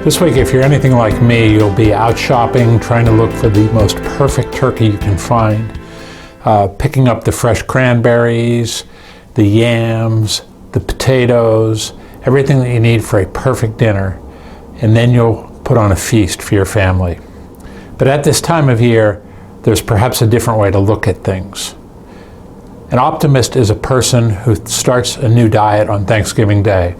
This week, if you're anything like me, you'll be out shopping, trying to look for the most perfect turkey you can find, picking up the fresh cranberries, the yams, the potatoes, everything that you need for a perfect dinner, and then you'll put on a feast for your family. But at this time of year, there's perhaps a different way to look at things. An optimist is a person who starts a new diet on Thanksgiving Day.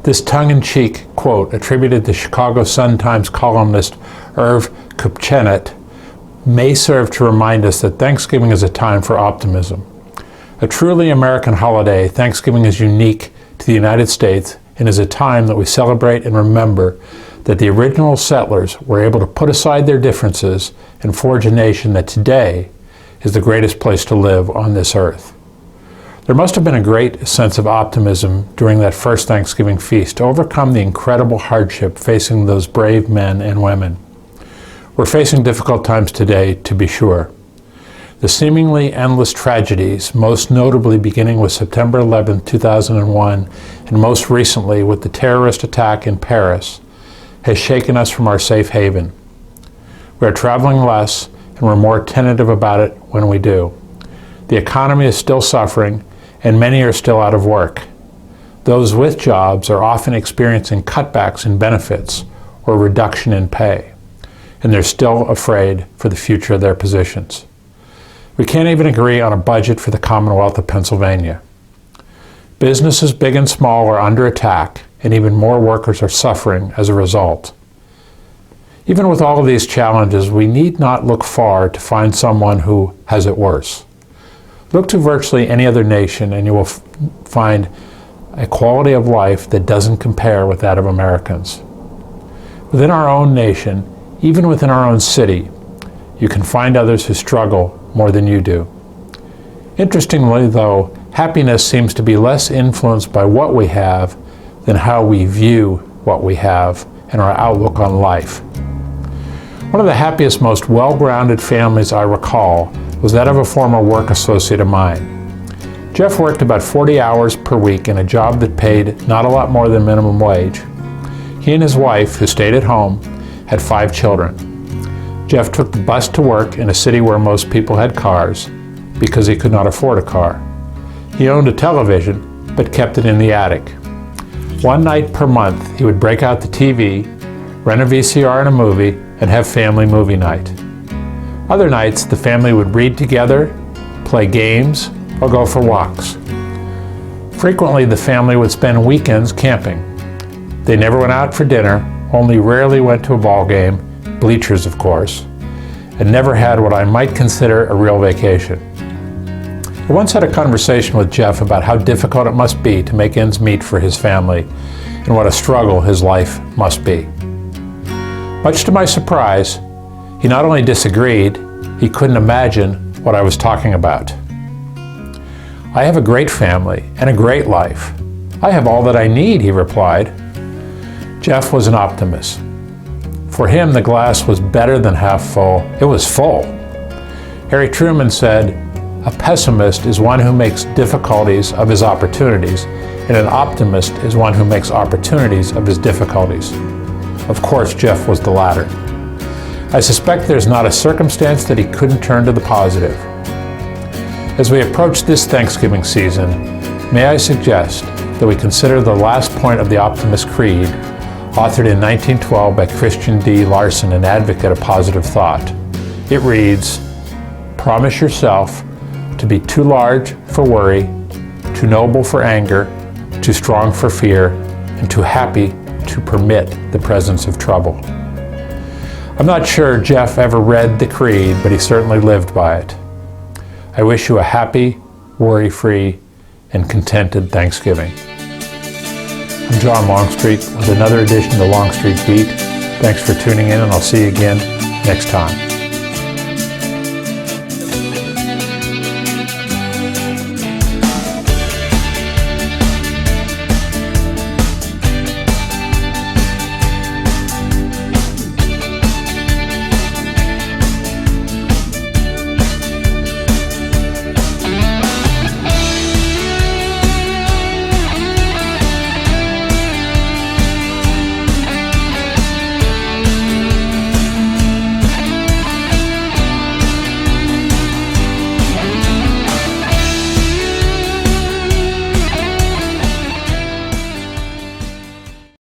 This tongue-in-cheek quote, attributed to Chicago Sun-Times columnist Irv Kupchenet, may serve to remind us that Thanksgiving is a time for optimism. A truly American holiday, Thanksgiving is unique to the United States and is a time that we celebrate and remember that the original settlers were able to put aside their differences and forge a nation that today is the greatest place to live on this earth. There must have been a great sense of optimism during that first Thanksgiving feast to overcome the incredible hardship facing those brave men and women. We're facing difficult times today, to be sure. The seemingly endless tragedies, most notably beginning with September 11, 2001, and most recently with the terrorist attack in Paris, has shaken us from our safe haven. We are traveling less, and we're more tentative about it when we do. The economy is still suffering, and many are still out of work. Those with jobs are often experiencing cutbacks in benefits or reduction in pay, and they're still afraid for the future of their positions. We can't even agree on a budget for the Commonwealth of Pennsylvania. Businesses big and small are under attack, and even more workers are suffering as a result. Even with all of these challenges, we need not look far to find someone who has it worse. Look to virtually any other nation and you will find a quality of life that doesn't compare with that of Americans. Within our own nation, even within our own city, you can find others who struggle more than you do. Interestingly, though, happiness seems to be less influenced by what we have than how we view what we have and our outlook on life. One of the happiest, most well-grounded families I recall was that of a former work associate of mine. Jeff worked about 40 hours per week in a job that paid not a lot more than minimum wage. He and his wife, who stayed at home, had 5 children. Jeff took the bus to work in a city where most people had cars because he could not afford a car. He owned a television, but kept it in the attic. One night per month, he would break out the TV, rent a VCR and a movie, and have family movie night. Other nights, the family would read together, play games, or go for walks. Frequently, the family would spend weekends camping. They never went out for dinner, only rarely went to a ball game, bleachers of course, and never had what I might consider a real vacation. I once had a conversation with Jeff about how difficult it must be to make ends meet for his family and what a struggle his life must be. Much to my surprise, he not only disagreed, he couldn't imagine what I was talking about. I have a great family and a great life. I have all that I need, he replied. Jeff was an optimist. For him, the glass was better than half full. It was full. Harry Truman said, "A pessimist is one who makes difficulties of his opportunities, and an optimist is one who makes opportunities of his difficulties." Of course, Jeff was the latter. I suspect there's not a circumstance that he couldn't turn to the positive. As we approach this Thanksgiving season, may I suggest that we consider the last point of the Optimist Creed, authored in 1912 by Christian D. Larson, an advocate of positive thought. It reads, "Promise yourself to be too large for worry, too noble for anger, too strong for fear, and too happy to permit the presence of trouble." I'm not sure Jeff ever read the creed, but he certainly lived by it. I wish you a happy, worry-free, and contented Thanksgiving. I'm John Longstreet with another edition of the Longstreet Beat. Thanks for tuning in, and I'll see you again next time.